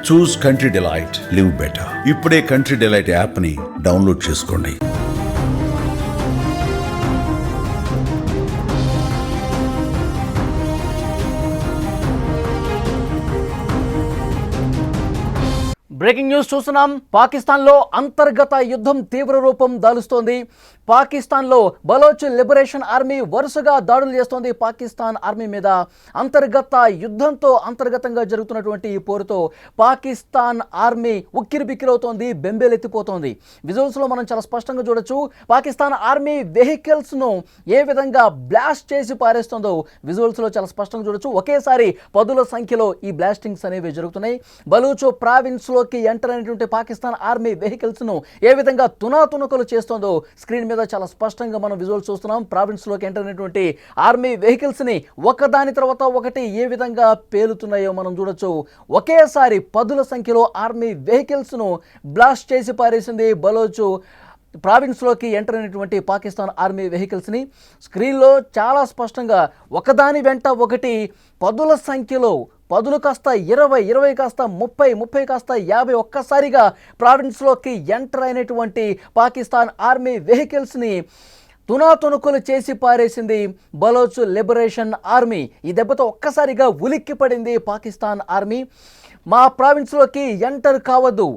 చూస్ country delight, live better. ఇప్పుడే country delight app ని download చేసుకోండి. బ్రేకింగ్ న్యూస్ చూస్తున్నాం. పాకిస్తాన్లో అంతర్గత యుద్ధం తీవ్ర రూపం దాలుస్తోంది. పాకిస్తాన్లో బలోచ్ లిబరేషన్ ఆర్మీ వరుసగా దాడులు చేస్తోంది. పాకిస్తాన్ ఆర్మీ మీద అంతర్గత యుద్ధంతో అంతర్గతంగా జరుగుతున్నటువంటి ఈ పోరుతో పాకిస్తాన్ ఆర్మీ ఉక్కిరిబిక్కిరవుతోంది, బెంబేలెత్తిపోతోంది. విజువల్స్లో మనం చాలా స్పష్టంగా చూడొచ్చు. పాకిస్తాన్ ఆర్మీ వెహికల్స్ను ఏ విధంగా బ్లాస్ట్ చేసి పారేస్తుందో విజువల్స్లో చాలా స్పష్టంగా చూడొచ్చు. ఒకేసారి పదుల సంఖ్యలో ఈ బ్లాస్టింగ్స్ అనేవి జరుగుతున్నాయి. బలూచ్ ప్రావిన్స్లో ఎంటర్ అయినటువంటి పాకిస్తాన్ ఆర్మీ వెహికల్స్ ను ఏ విధంగా తునాతునకలు చేస్తుందో స్క్రీన్ మీద చాలా స్పష్టంగా మనం విజువల్స్ చూస్తున్నాం. ప్రావిన్స్ లోకి ఎంటర్ అయినటువంటి ఆర్మీ వెహికల్స్ ని ఒకదాని తర్వాత ఒకటి ఏ విధంగా పేలుతున్నాయో మనం చూడొచ్చు. ఒకేసారి పదుల సంఖ్యలో ఆర్మీ వెహికల్స్ ను బ్లాస్ట్ చేసి పారేసింది బలోచ్ ప్రావిన్స్లోకి ఎంటర్ అయినటువంటి పాకిస్తాన్ ఆర్మీ వెహికల్స్ని. స్క్రీన్లో చాలా స్పష్టంగా ఒకదాని వెంట ఒకటి పదుల సంఖ్యలో, పదులు కాస్త 20, 20 కాస్త 30, 30 కాస్త 50 ఒక్కసారిగా ప్రావిన్స్లోకి ఎంటర్ అయినటువంటి పాకిస్తాన్ ఆర్మీ వెహికల్స్ని తునాతునుకులు చేసి పారేసింది బలోచ్ లిబరేషన్ ఆర్మీ. ఈ దెబ్బతో ఒక్కసారిగా ఉలిక్కి పడింది పాకిస్తాన్ ఆర్మీ. మా ప్రావిన్స్లోకి ఎంటర్ కావద్దు,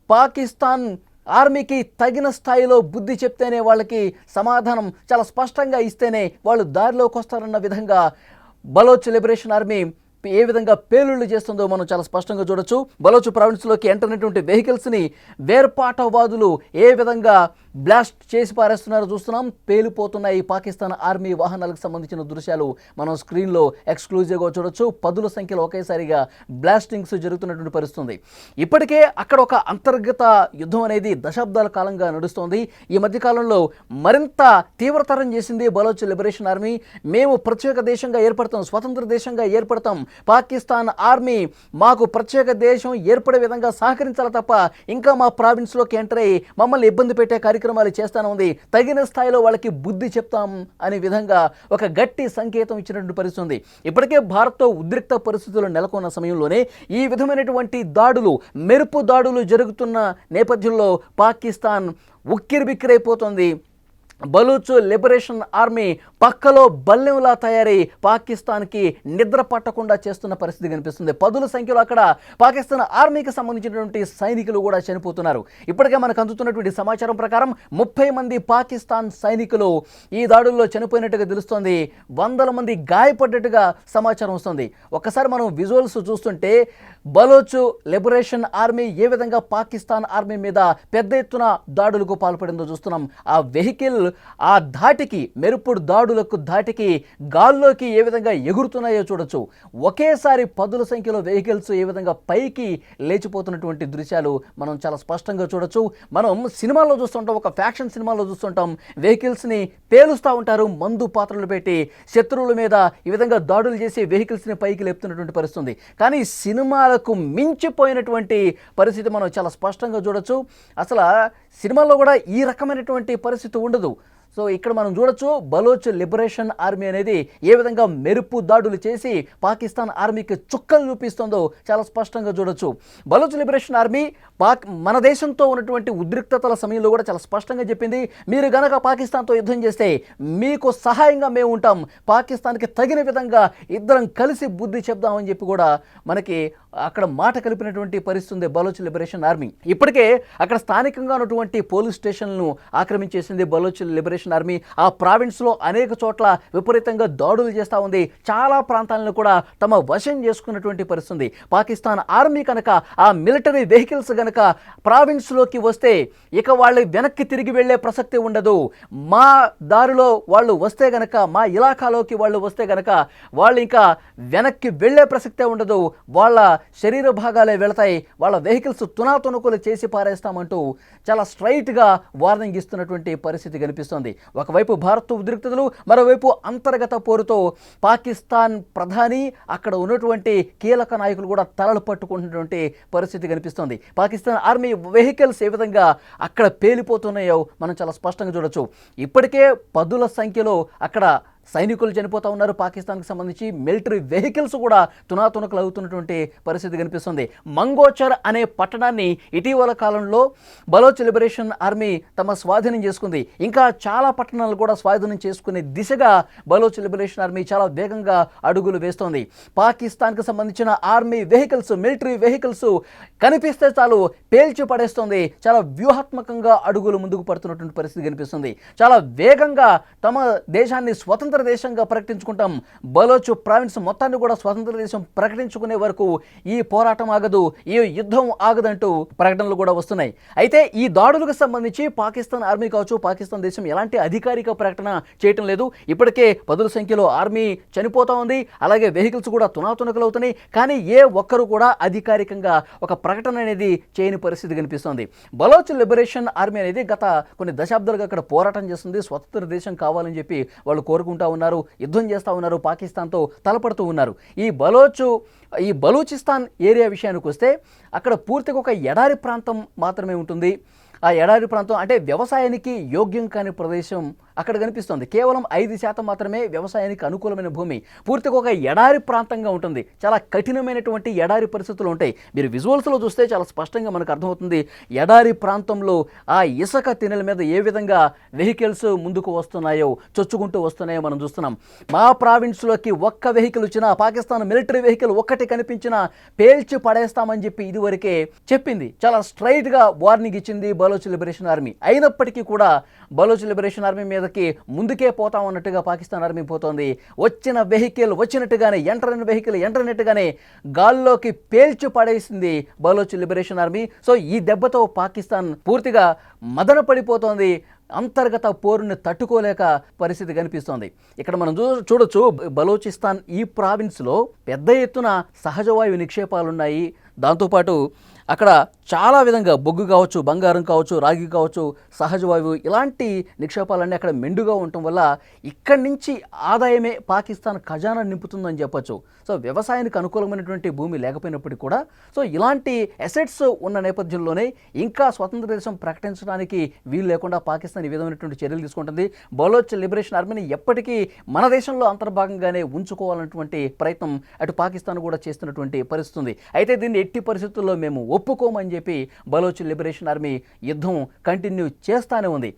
పాకిస్తాన్ ఆర్మీకి తగిన స్థాయిలో బుద్ధి చెప్తేనే, వాళ్ళకి సమాధానం చాలా స్పష్టంగా ఇస్తేనే వాళ్ళు దారిలోకి వస్తారన్న విధంగా బలోచ్ లిబరేషన్ ఆర్మీ ఏ విధంగా పేలుళ్లు చేస్తుందో మనం చాలా స్పష్టంగా చూడొచ్చు. బలోచ్ ప్రావిన్స్లోకి ఎంటర్ అయినటువంటి వెహికల్స్ని వేర్పాటవాదులు ఏ విధంగా బ్లాస్ట్ చేసి పారేస్తున్నారో చూస్తున్నాం. పేలిపోతున్నాయి పాకిస్తాన్ ఆర్మీ వాహనాలకు సంబంధించిన దృశ్యాలు మనం స్క్రీన్లో ఎక్స్క్లూజివ్గా చూడొచ్చు. పదుల సంఖ్యలో ఒకేసారిగా బ్లాస్టింగ్స్ జరుగుతున్నటువంటి పరిస్థితుంది. ఇప్పటికే అక్కడ ఒక అంతర్గత యుద్ధం అనేది దశాబ్దాల కాలంగా నడుస్తోంది. ఈ మధ్యకాలంలో మరింత తీవ్రతరం చేసింది బలోచ్ లిబరేషన్ ఆర్మీ. మేము ప్రత్యేక దేశంగా ఏర్పడతాం, స్వతంత్ర దేశంగా ఏర్పడతాం, పాకిస్తాన్ ఆర్మీ మాకు ప్రత్యేక దేశం ఏర్పడే విధంగా సహకరించాలి తప్ప ఇంకా మా ప్రావిన్స్లోకి ఎంటర్ అయ్యి మమ్మల్ని ఇబ్బంది పెట్టే కార్యక్రమాలు చేస్తానే ఉంది, తగిన స్థాయిలో వాళ్ళకి బుద్ధి చెప్తాం అనే విధంగా ఒక గట్టి సంకేతం ఇచ్చినటువంటి పరిస్థితి ఉంది. ఇప్పటికే భారత్తో ఉద్రిక్త పరిస్థితులు నెలకొన్న సమయంలోనే ఈ విధమైనటువంటి దాడులు, మెరుపు దాడులు జరుగుతున్న నేపథ్యంలో పాకిస్తాన్ ఉక్కిరిబిక్కిరైపోతుంది. బలూచ్ లిబరేషన్ ఆర్మీ పక్కలో బల్లెంలా తయారై పాకిస్తాన్కి నిద్ర పట్టకుండా చేస్తున్న పరిస్థితి కనిపిస్తుంది. పదుల సంఖ్యలో అక్కడ పాకిస్తాన్ ఆర్మీకి సంబంధించినటువంటి సైనికులు కూడా చనిపోతున్నారు. ఇప్పటికే మనకు అందుతున్నటువంటి సమాచారం ప్రకారం 30 మంది పాకిస్తాన్ సైనికులు ఈ దాడుల్లో చనిపోయినట్టుగా తెలుస్తోంది. 100 మంది గాయపడ్డట్టుగా సమాచారం వస్తుంది. ఒక్కసారి మనం విజువల్స్ చూస్తుంటే బలోచ్ లిబరేషన్ ఆర్మీ ఏ విధంగా పాకిస్తాన్ ఆర్మీ మీద పెద్ద ఎత్తున దాడులకు పాల్పడిందో చూస్తున్నాం. ఆ వెహికల్ ఆ ధాటికి, మెరుపుడు దాడులకు ధాటికి గాల్లోకి ఏ విధంగా ఎగురుతున్నాయో చూడొచ్చు. ఒకేసారి పదుల సంఖ్యలో వెహికల్స్ ఏ విధంగా పైకి లేచిపోతున్నటువంటి దృశ్యాలు మనం చాలా స్పష్టంగా చూడొచ్చు. మనం సినిమాల్లో చూస్తుంటాం, ఒక ఫ్యాక్షన్ సినిమాలో చూస్తుంటాం, వెహికల్స్ని పేలుస్తూ ఉంటారు మందు పాత్రలు పెట్టి, శత్రువుల మీద ఈ విధంగా దాడులు చేసి వెహికల్స్ని పైకి లేపుతున్నటువంటి పరిస్థితుంది. కానీ సినిమాలకు మించిపోయినటువంటి పరిస్థితి మనం చాలా స్పష్టంగా చూడొచ్చు. అసలు సినిమాల్లో కూడా ఈ రకమైనటువంటి పరిస్థితి ఉండదు. సో ఇక్కడ మనం చూడొచ్చు బలోచ్ లిబరేషన్ ఆర్మీ అనేది ఏ విధంగా మెరుపు దాడులు చేసి పాకిస్తాన్ ఆర్మీకి చుక్కలు చూపిస్తుందో చాలా స్పష్టంగా చూడొచ్చు. బలోచ్ లిబరేషన్ ఆర్మీ మన దేశంతో ఉన్నటువంటి ఉద్రిక్తతల సమయంలో కూడా చాలా స్పష్టంగా చెప్పింది, మీరు గనక పాకిస్తాన్తో యుద్ధం చేస్తే మీకు సహాయంగా మేము ఉంటాం, పాకిస్తాన్కి తగిన విధంగా ఇద్దరం కలిసి బుద్ధి చెప్దామని చెప్పి కూడా మనకి అక్కడ మాట కలిపినటువంటి పరిస్థితి ఉంది బలోచ్ లిబరేషన్ ఆర్మీ. ఇప్పటికే అక్కడ స్థానికంగా ఉన్నటువంటి పోలీస్ స్టేషన్లను ఆక్రమించేసింది బలోచ్ లిబరేషన్ ఆర్మీ. ఆ ప్రావిన్స్లో అనేక చోట్ల విపరీతంగా దాడులు చేస్తూ ఉంది. చాలా ప్రాంతాలను కూడా తమ వశం చేసుకున్నటువంటి పరిస్థితి. పాకిస్తాన్ ఆర్మీ కనుక ఆ మిలిటరీ వెహికల్స్ కనుక ప్రావిన్స్లోకి వస్తే ఇక వాళ్ళు వెనక్కి తిరిగి వెళ్లే ప్రసక్తి ఉండదు. మా దారిలో వాళ్ళు వస్తే గనక, మా ఇలాకాలోకి వాళ్ళు వస్తే గనక వాళ్ళు ఇంకా వెనక్కి వెళ్లే ప్రసక్తే ఉండదు, వాళ్ళ శరీర భాగాలే వెళతాయి, వాళ్ళ వెహికల్స్ తునాతునుకులు చేసి పారేస్తామంటూ చాలా స్ట్రైట్గా వార్నింగ్ ఇస్తున్నటువంటి పరిస్థితి కనిపిస్తోంది. ఒకవైపు భారత్ ఉద్రిక్తతలు, మరోవైపు అంతర్గత పోరుతో పాకిస్తాన్ ప్రధాని, అక్కడ ఉన్నటువంటి కీలక నాయకులు కూడా తలలు పట్టుకుంటున్నటువంటి పరిస్థితి కనిపిస్తోంది. పాకిస్తాన్ ఆర్మీ వెహికల్స్ ఏ విధంగా అక్కడ పేలిపోతున్నాయో మనం చాలా స్పష్టంగా చూడొచ్చు. ఇప్పటికే పదుల సంఖ్యలో అక్కడ సైనికులు చనిపోతూ ఉన్నారు. పాకిస్తాన్కి సంబంధించి మిలిటరీ వెహికల్స్ కూడా తునాతునకలు అవుతున్నటువంటి పరిస్థితి కనిపిస్తుంది. మంగోచర్ అనే పట్టణాన్ని ఇటీవల కాలంలో బలోచ్ లిబరేషన్ ఆర్మీ తమ స్వాధీనం చేసుకుంది. ఇంకా చాలా పట్టణాలు కూడా స్వాధీనం చేసుకునే దిశగా బలోచ్ లిబరేషన్ ఆర్మీ చాలా వేగంగా అడుగులు వేస్తోంది. పాకిస్తాన్కి సంబంధించిన ఆర్మీ వెహికల్స్, మిలిటరీ వెహికల్స్ కనిపిస్తే చాలు పేల్చి పడేస్తుంది. చాలా వ్యూహాత్మకంగా అడుగులు ముందుకు పడుతున్నటువంటి పరిస్థితి కనిపిస్తుంది. చాలా వేగంగా తమ దేశాన్ని స్వతంత్ర దేశంగా ప్రకటించుకుంటాం, బలోచ్ ప్రావిన్స్ మొత్తాన్ని కూడా స్వతంత్ర దేశం ప్రకటించుకునే వరకు ఈ పోరాటం ఆగదు, ఈ యుద్ధం ఆగదంటూ ప్రకటనలు కూడా వస్తున్నాయి. అయితే ఈ దాడులకు సంబంధించి పాకిస్తాన్ ఆర్మీ కావచ్చు, పాకిస్తాన్ దేశం ఎలాంటి అధికారిక ప్రకటన చేయటం లేదు. ఇప్పటికే పదుల సంఖ్యలో ఆర్మీ చనిపోతా ఉంది, అలాగే వెహికల్స్ కూడా తునాతునకలు అవుతున్నాయి. కానీ ఏ ఒక్కరు కూడా అధికారికంగా ఒక ప్రకటన అనేది చేయని పరిస్థితి కనిపిస్తోంది. బలోచ్ లిబరేషన్ ఆర్మీ అనేది గత కొన్ని దశాబ్దాలుగా అక్కడ పోరాటం చేస్తుంది. స్వతంత్ర దేశం కావాలని చెప్పి వాళ్ళు కోరుకుంటా ఉన్నారు, యుద్ధం చేస్తూ ఉన్నారు, పాకిస్తాన్తో తలపడుతూ ఉన్నారు. ఈ బలూచిస్తాన్ ఏరియా విషయానికి వస్తే అక్కడ పూర్తిగా ఒక ఎడారి ప్రాంతం మాత్రమే ఉంటుంది. ఆ ఎడారి ప్రాంతం అంటే వ్యవసాయానికి యోగ్యం కాని ప్రదేశం అక్కడ కనిపిస్తుంది. కేవలం 5% మాత్రమే వ్యవసాయానికి అనుకూలమైన భూమి. పూర్తిగా ఒక ఎడారి ప్రాంతంగా ఉంటుంది. చాలా కఠినమైనటువంటి ఎడారి పరిస్థితులు ఉంటాయి. మీరు విజువల్స్లో చూస్తే చాలా స్పష్టంగా మనకు అర్థమవుతుంది. ఎడారి ప్రాంతంలో ఆ ఇసుక తినెల మీద ఏ విధంగా వెహికల్స్ ముందుకు వస్తున్నాయో, చొచ్చుకుంటూ వస్తున్నాయో మనం చూస్తున్నాం. మా ప్రావిన్స్లోకి ఒక్క వెహికల్ వచ్చినా, పాకిస్తాన్ మిలిటరీ వెహికల్ ఒక్కటి కనిపించినా పేల్చి పడేస్తామని చెప్పి ఇదివరకే చెప్పింది. చాలా స్ట్రైట్గా వార్నింగ్ ఇచ్చింది బలోచ్ లిబరేషన్ ఆర్మీ. అయినప్పటికీ కూడా బలోచ్ లిబరేషన్ ఆర్మీ మీదకి ముందుకే పోతాం అన్నట్టుగా పాకిస్తాన్ ఆర్మీ పోతోంది. వచ్చిన వెహికల్ వచ్చినట్టుగానే, ఎంటరైన వెహికల్ ఎంటరైనట్టుగానే గాల్లోకి పేల్చి పడేసింది బలోచ్ లిబరేషన్ ఆర్మీ. సో ఈ దెబ్బతో పాకిస్తాన్ పూర్తిగా మదన పడిపోతోంది. అంతర్గత పోరుని తట్టుకోలేక పరిస్థితి కనిపిస్తోంది. ఇక్కడ మనం చూడొచ్చు, బలోచిస్తాన్ ఈ ప్రావిన్స్లో పెద్ద ఎత్తున సహజ వాయు నిక్షేపాలున్నాయి. దాంతోపాటు అక్కడ చాలా విధంగా బొగ్గు కావచ్చు, బంగారం కావచ్చు, రాగి కావచ్చు, సహజ వాయువు ఇలాంటి నిక్షేపాలన్నీ అక్కడ మెండుగా ఉండటం వల్ల ఇక్కడి నుంచి ఆదాయమే పాకిస్తాన్ ఖజానా నింపుతుందని చెప్పొచ్చు. సో వ్యవసాయానికి అనుకూలమైనటువంటి భూమి లేకపోయినప్పటికీ కూడా సో ఇలాంటి అసెట్స్ ఉన్న నేపథ్యంలోనే ఇంకా స్వతంత్ర దేశం ప్రకటించడానికి వీలు లేకుండా పాకిస్తాన్ ఈ విధమైనటువంటి చర్యలు తీసుకుంటుంది. బలోచ్ లిబరేషన్ ఆర్మీని ఎప్పటికీ మన దేశంలో అంతర్భాగంగానే ఉంచుకోవాలన్నటువంటి ప్రయత్నం అటు పాకిస్తాన్ కూడా చేస్తున్నటువంటి పరిస్థితి ఉంది. అయితే దీన్ని ఎట్టి పరిస్థితుల్లో మేము ఒప్పుకోమని చెప్పి బలోచ్ లిబరేషన్ ఆర్మీ యుద్ధం కంటిన్యూ చేస్తానే ఉంది.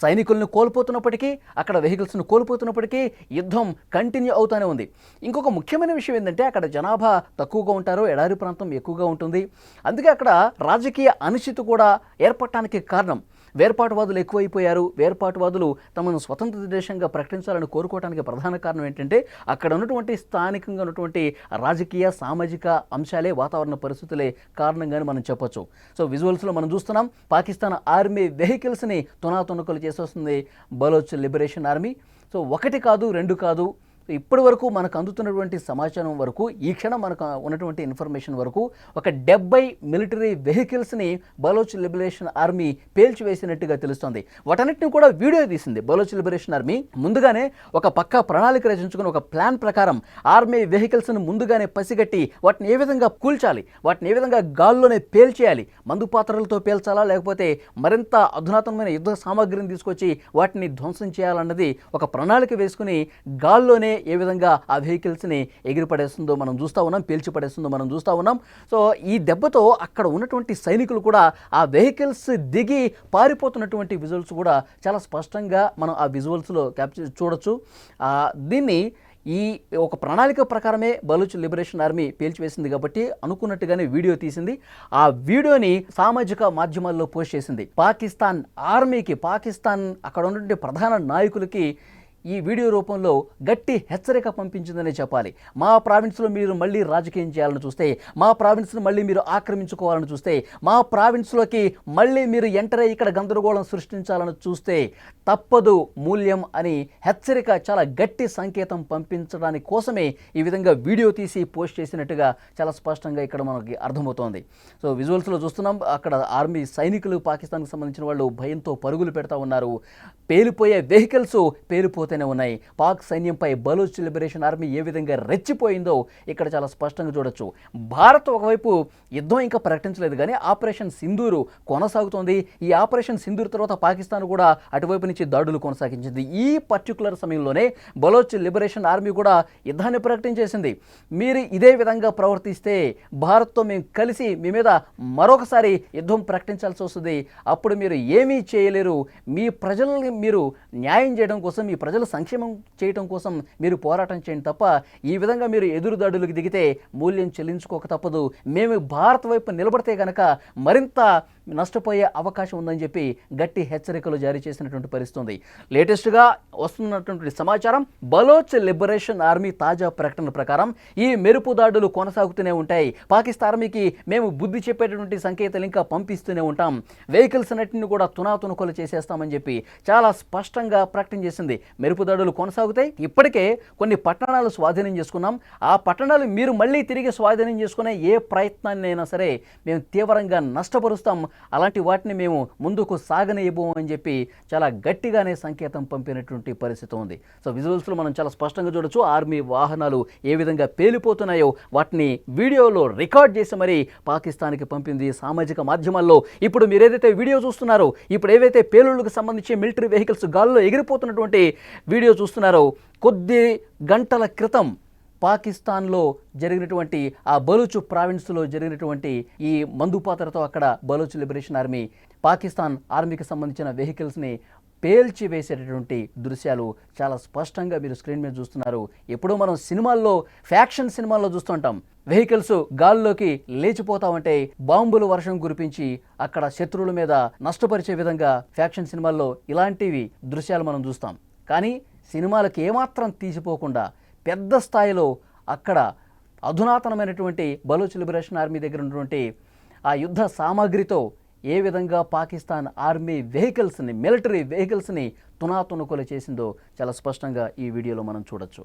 సైనికులను కోల్పోతున్నప్పటికీ, అక్కడ వెహికల్స్ను కోల్పోతున్నప్పటికీ యుద్ధం కంటిన్యూ అవుతూనే ఉంది. ఇంకొక ముఖ్యమైన విషయం ఏంటంటే అక్కడ జనాభా తక్కువగా ఉంటారు, ఎడారి ప్రాంతం ఎక్కువగా ఉంటుంది. అందుకే అక్కడ రాజకీయ అనిశ్చితి కూడా ఏర్పడటానికి కారణం. వేర్పాటువాదులు ఎక్కువైపోయారు. వేర్పాటువాదులు తమను స్వతంత్ర దేశంగా ప్రకటించాలని కోరుకోవడానికి ప్రధాన కారణం ఏంటంటే అక్కడ ఉన్నటువంటి స్థానికంగా ఉన్నటువంటి రాజకీయ, సామాజిక అంశాలే, వాతావరణ పరిస్థితులే కారణంగానే మనం చెప్పొచ్చు. సో విజువల్స్లో మనం చూస్తున్నాం, పాకిస్తాన్ ఆర్మీ వెహికల్స్ని తునాతునకలు చేసేస్తుంది బలోచ్ లిబరేషన్ ఆర్మీ. సో ఒకటి కాదు, రెండు కాదు, ఇప్పటి వరకు మనకు అందుతున్నటువంటి సమాచారం వరకు, ఈ క్షణం మనకు ఉన్నటువంటి ఇన్ఫర్మేషన్ వరకు ఒక 70 మిలిటరీ వెహికల్స్ని బలోచ్ లిబరేషన్ ఆర్మీ పేల్చివేసినట్టుగా తెలుస్తోంది. వాటన్నిటిని కూడా వీడియో తీసింది బలోచ్ లిబరేషన్ ఆర్మీ. ముందుగానే ఒక పక్కా ప్రణాళిక రచించుకుని ఒక ప్లాన్ ప్రకారం ఆర్మీ వెహికల్స్ని ముందుగానే పసిగట్టి వాటిని ఏ విధంగా కూల్చాలి, వాటిని ఏ విధంగా గాల్లోనే పేల్చేయాలి, మందు పాత్రలతో పేల్చాలా లేకపోతే మరింత అధునాతనమైన యుద్ధ సామాగ్రిని తీసుకొచ్చి వాటిని ధ్వంసం చేయాలన్నది ఒక ప్రణాళిక వేసుకుని గాల్లోనే ఏ విధంగా ఆ వెహికల్స్ని ఎగిరిపడేస్తుందో మనం చూస్తూ ఉన్నాం, పేల్చి పడేస్తుందో మనం చూస్తూ ఉన్నాం. సో ఈ దెబ్బతో అక్కడ ఉన్నటువంటి సైనికులు కూడా ఆ వెహికల్స్ దిగి పారిపోతున్నటువంటి విజువల్స్ కూడా చాలా స్పష్టంగా మనం ఆ విజువల్స్లో క్యాప్చర్ చూడొచ్చు. దీన్ని ఈ ఒక ప్రణాళిక ప్రకారమే బలూచ్ లిబరేషన్ ఆర్మీ పేల్చివేసింది కాబట్టి అనుకున్నట్టుగానే వీడియో తీసింది. ఆ వీడియోని సామాజిక మాధ్యమాల్లో పోస్ట్ చేసింది. పాకిస్తాన్ ఆర్మీకి, పాకిస్తాన్ అక్కడ ఉన్నటువంటి ప్రధాన నాయకులకి ఈ వీడియో రూపంలో గట్టి హెచ్చరిక పంపించిందనే చెప్పాలి. మా ప్రావిన్స్లో మీరు మళ్ళీ రాజకీయం చేయాలని చూస్తే, మా ప్రావిన్స్ను మళ్ళీ మీరు ఆక్రమించుకోవాలని చూస్తే, మా ప్రావిన్స్లోకి మళ్ళీ మీరు ఎంటర్ అయ్యి ఇక్కడ గందరగోళం సృష్టించాలని చూస్తే తప్పదు మూల్యం అని హెచ్చరిక, చాలా గట్టి సంకేతం పంపించడానికి కోసమే ఈ విధంగా వీడియో తీసి పోస్ట్ చేసినట్టుగా చాలా స్పష్టంగా ఇక్కడ మనకి అర్థమవుతోంది. సో విజువల్స్లో చూస్తున్నాం, అక్కడ ఆర్మీ సైనికులు పాకిస్తాన్కి సంబంధించిన వాళ్ళు భయంతో పరుగులు పెడతా ఉన్నారు. పేలిపోయే వెహికల్స్ పేలిపోతే కొనసాగుతూనే ఉన్నాయి. పాక్ సైన్యంపై బలూచ్ లిబరేషన్ ఆర్మీ ఏ విధంగా రెచ్చిపోయిందో ఇక్కడ చాలా స్పష్టంగా చూడొచ్చు. భారత్ ఒకవైపు యుద్ధం ఇంకా ప్రకటించలేదు కానీ ఆపరేషన్ సింధూరు కొనసాగుతోంది. ఈ ఆపరేషన్ సింధూరు తర్వాత పాకిస్తాన్ కూడా అటువైపు నుంచి దాడులు కొనసాగించింది. ఈ పర్టికులర్ సమయంలోనే బలోచ్ లిబరేషన్ ఆర్మీ కూడా యుద్ధాన్ని ప్రకటించేసింది. మీరు ఇదే విధంగా ప్రవర్తిస్తే భారత్తో మేము కలిసి మీ మీద మరొకసారి యుద్ధం ప్రకటించాల్సి వస్తుంది. అప్పుడు మీరు ఏమీ చేయలేరు. మీ ప్రజల్ని మీరు న్యాయం చేయడం కోసం, మీ ప్రజల సంక్షేమం చేయడం కోసం మీరు పోరాటం చేయండి తప్ప ఈ విధంగా మీరు ఎదురుదాడులకు దిగితే మూల్యం చెల్లించుకోక తప్పదు. మేము భారత్ వైపు నిలబడితే కనుక మరింత నష్టపోయే అవకాశం ఉందని చెప్పి గట్టి హెచ్చరికలు జారీ చేసినటువంటి పరిస్థితి ఉంది. లేటెస్ట్గా వస్తున్నటువంటి సమాచారం, బలోచ్ లిబరేషన్ ఆర్మీ తాజా ప్రకటన ప్రకారం ఈ మెరుపు దాడులు కొనసాగుతూనే ఉంటాయి. పాకిస్తాన్ ఆర్మీకి మేము బుద్ధి చెప్పేటటువంటి సంకేతాలు ఇంకా పంపిస్తూనే ఉంటాం. వెహికల్స్ అన్నింటిని కూడా తునాతునకలు చేసేస్తామని చెప్పి చాలా స్పష్టంగా ప్రకటన చేసింది. మెరుపు దాడులు కొనసాగుతాయి. ఇప్పటికే కొన్ని పట్టణాలు స్వాధీనం చేసుకున్నాం. ఆ పట్టణాలు మీరు మళ్ళీ తిరిగి స్వాధీనం చేసుకునే ఏ ప్రయత్నాన్ని అయినా సరే మేము తీవ్రంగా నష్టపరుస్తాం. అలాంటి వాటిని మేము ముందుకు సాగనివ్వము అని చెప్పి చాలా గట్టిగానే సంకేతం పంపినటువంటి పరిస్థితి ఉంది. సో విజువల్స్లో మనం చాలా స్పష్టంగా చూడొచ్చు ఆర్మీ వాహనాలు ఏ విధంగా పేలిపోతున్నాయో వాటిని వీడియోలో రికార్డ్ చేసి మరి పాకిస్తాన్కి పంపింది. సామాజిక మాధ్యమాల్లో ఇప్పుడు మీరు ఏదైతే వీడియో చూస్తున్నారో, ఇప్పుడు ఏవైతే పేలుళ్లకు సంబంధించి మిలిటరీ వెహికల్స్ గాల్లో ఎగిరిపోతున్నటువంటి వీడియో చూస్తున్నారో, కొద్ది గంటల క్రితం పాకిస్తాన్లో జరిగినటువంటి ఆ బలూచ్ ప్రావిన్స్లో జరిగినటువంటి ఈ మందుపాత్రతో అక్కడ బలూచ్ లిబరేషన్ ఆర్మీ పాకిస్తాన్ ఆర్మీకి సంబంధించిన వెహికల్స్ని పేల్చి వేసేటటువంటి దృశ్యాలు చాలా స్పష్టంగా మీరు స్క్రీన్ మీద చూస్తున్నారు. ఎప్పుడో మనం సినిమాల్లో, ఫ్యాక్షన్ సినిమాల్లో చూస్తుంటాం. వెహికల్స్ గాల్లోకి లేచిపోతా ఉంటే బాంబులు వర్షం కురిపించి అక్కడ శత్రువుల మీద నష్టపరిచే విధంగా ఫ్యాక్షన్ సినిమాల్లో ఇలాంటివి దృశ్యాలు మనం చూస్తాం. కానీ సినిమాలకు ఏమాత్రం తీసిపోకుండా పెద్ద స్థాయిలో అక్కడ అధునాతనమైనటువంటి బలూచ్ లిబరేషన్ ఆర్మీ దగ్గర ఉన్నటువంటి ఆ యుద్ధ సామాగ్రితో ఏ విధంగా పాకిస్తాన్ ఆర్మీ వెహికల్స్ని, మిలిటరీ వెహికల్స్ని తునాతునకలు చేసిందో చాలా స్పష్టంగా ఈ వీడియోలో మనం చూడొచ్చు.